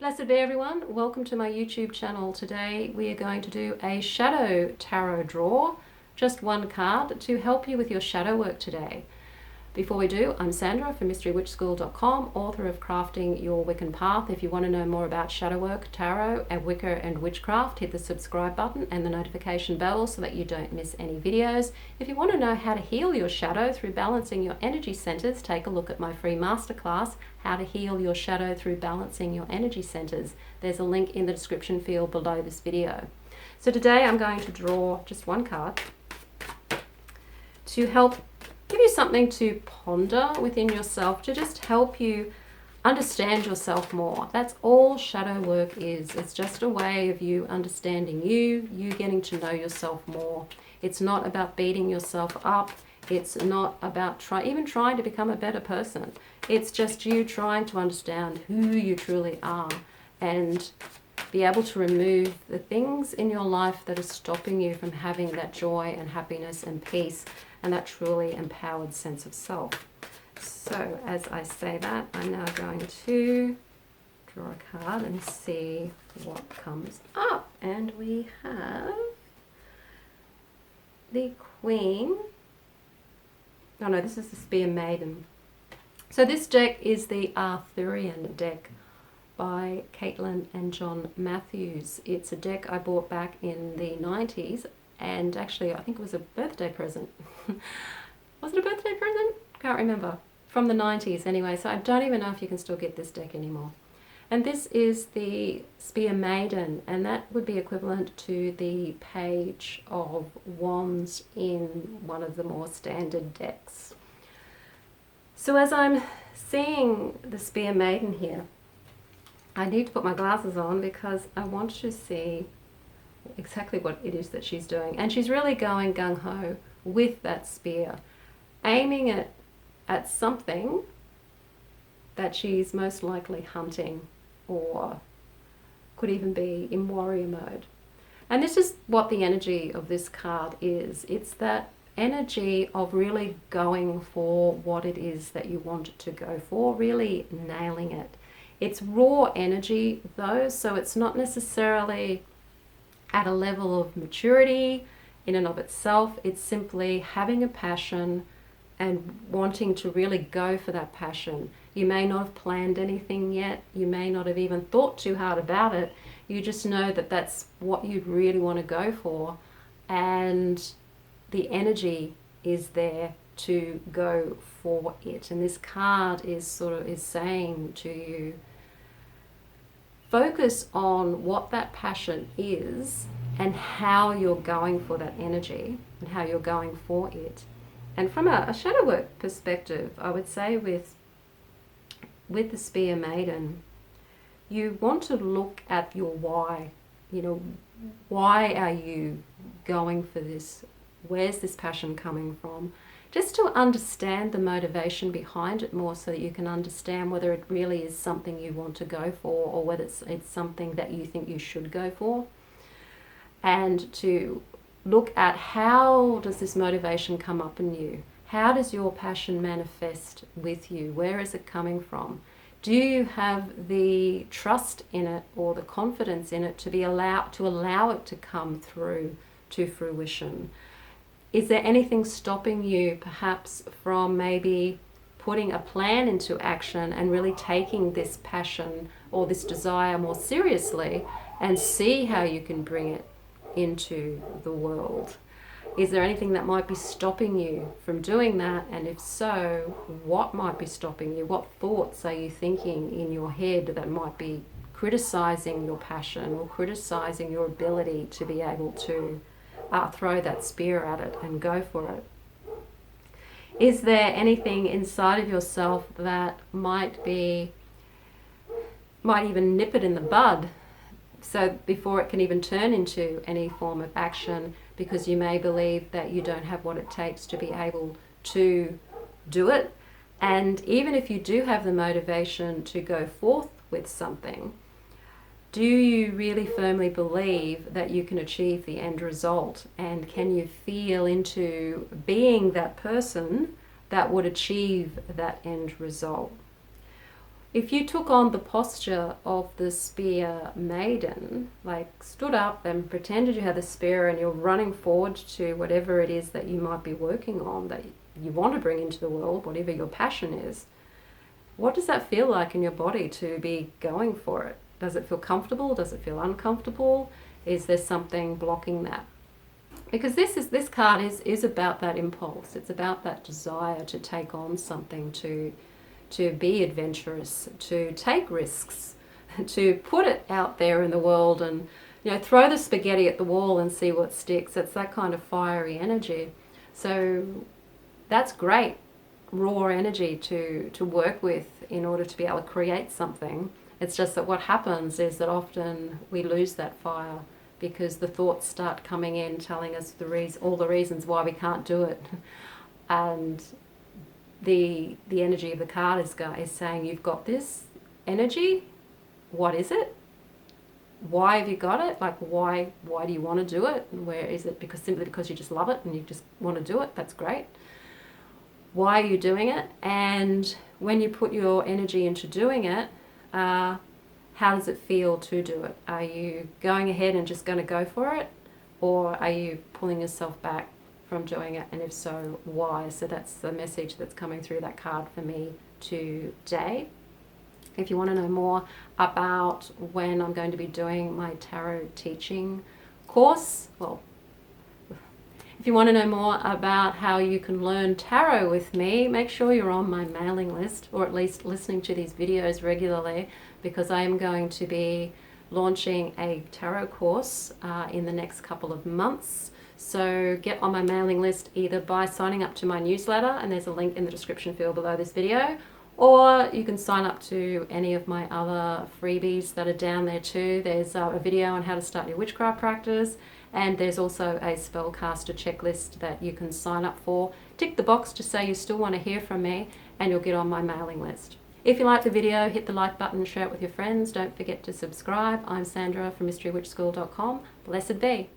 Blessed be everyone. Welcome to my YouTube channel. Today we are going to do a shadow tarot draw, just one card to help you with your shadow work today. Before we do, I'm Sandra from MysteryWitchSchool.com, author of Crafting Your Wiccan Path. If you want to know more about shadow work, tarot, and Wicca and witchcraft, hit the subscribe button and the notification bell so that you don't miss any videos. If you want to know how to heal your shadow through balancing your energy centers, take a look at my free masterclass, How to Heal Your Shadow Through Balancing Your Energy Centers. There's a link in the description field below this video. So today I'm going to draw just one card to help give you something to ponder within yourself, to just help you understand yourself more. That's all shadow work is. It's just a way of you understanding you getting to know yourself more. It's not about beating yourself up. It's not about even trying to become a better person. It's just you trying to understand who you truly are and be able to remove the things in your life that are stopping you from having that joy and happiness and peace and that truly empowered sense of self. So as I say that, I'm now going to draw a card and see what comes up. And we have the Queen. Oh no, this is the Spear Maiden. So this deck is the Arthurian deck by Caitlin and John Matthews. It's a deck I bought back in the 90s, and actually I think it was a birthday present. Was it a birthday present? Can't remember. From the 90s anyway, so I don't even know if you can still get this deck anymore. And this is the Spear Maiden, and that would be equivalent to the Page of Wands in one of the more standard decks. So as I'm seeing the Spear Maiden here, I need to put my glasses on because I want to see exactly what it is that she's doing. And she's really going gung-ho with that spear, aiming it at something that she's most likely hunting, or could even be in warrior mode. And this is what the energy of this card is. It's that energy of really going for what it is that you want to go for, really nailing it. It's raw energy though, so it's not necessarily at a level of maturity in and of itself. It's simply having a passion and wanting to really go for that passion. You may not have planned anything yet. You may not have even thought too hard about it. You just know that that's what you really want to go for, and the energy is there to go for it. And this card is saying to you, focus on what that passion is and how you're going for that energy and how you're going for it. And from a shadow work perspective, I would say with the Spear Maiden, you want to look at your why. You know, why are you going for this? Where's this passion coming from? Just to understand the motivation behind it more, so that you can understand whether it really is something you want to go for, or whether it's something that you think you should go for. And to look at, how does this motivation come up in you? How does your passion manifest with you? Where is it coming from? Do you have the trust in it or the confidence in it to allow it to come through to fruition? Is there anything stopping you perhaps from maybe putting a plan into action and really taking this passion or this desire more seriously and see how you can bring it into the world? Is there anything that might be stopping you from doing that? And if so, what might be stopping you? What thoughts are you thinking in your head that might be criticizing your passion or criticizing your ability to be able to throw that spear at it and go for it? Is there anything inside of yourself that might even nip it in the bud, so before it can even turn into any form of action, because you may believe that you don't have what it takes to be able to do it? And even if you do have the motivation to go forth with something, do you really firmly believe that you can achieve the end result? And can you feel into being that person that would achieve that end result? if you took on the posture of the spear maiden, like stood up and pretended you had the spear and you're running forward to whatever it is that you might be working on, that you want to bring into the world, whatever your passion is, what does that feel like in your body to be going for it? Does it feel comfortable? Does it feel uncomfortable? Is there something blocking that? Because this card is about that impulse. It's about that desire to take on something, to be adventurous, to take risks, to put it out there in the world and, you know, throw the spaghetti at the wall and see what sticks. It's that kind of fiery energy. So that's great raw energy to work with in order to be able to create something. It's just that what happens is that often we lose that fire because the thoughts start coming in telling us all the reasons why we can't do it. And the energy of the card is saying, you've got this energy. What is it? Why have you got it? Like, why do you want to do it? And where is it? Simply because you just love it and you just want to do it? That's great. Why are you doing it? And when you put your energy into doing it, how does it feel to do it? Are you going ahead and just going to go for it? Or are you pulling yourself back from doing it? And if so, why? So that's the message that's coming through that card for me today. If you want to know more about when I'm going to be doing my tarot teaching course, well, if you want to know more about how you can learn tarot with me, make sure you're on my mailing list, or at least listening to these videos regularly, because I am going to be launching a tarot course in the next couple of months. So get on my mailing list either by signing up to my newsletter, and there's a link in the description field below this video, or you can sign up to any of my other freebies that are down there too. There's a video on how to start your witchcraft practice, and there's also a spellcaster checklist that you can sign up for. Tick the box to say you still want to hear from me, and you'll get on my mailing list. If you like the video, hit the like button, share it with your friends. Don't forget to subscribe. I'm Sandra from mysterywitchschool.com. Blessed be.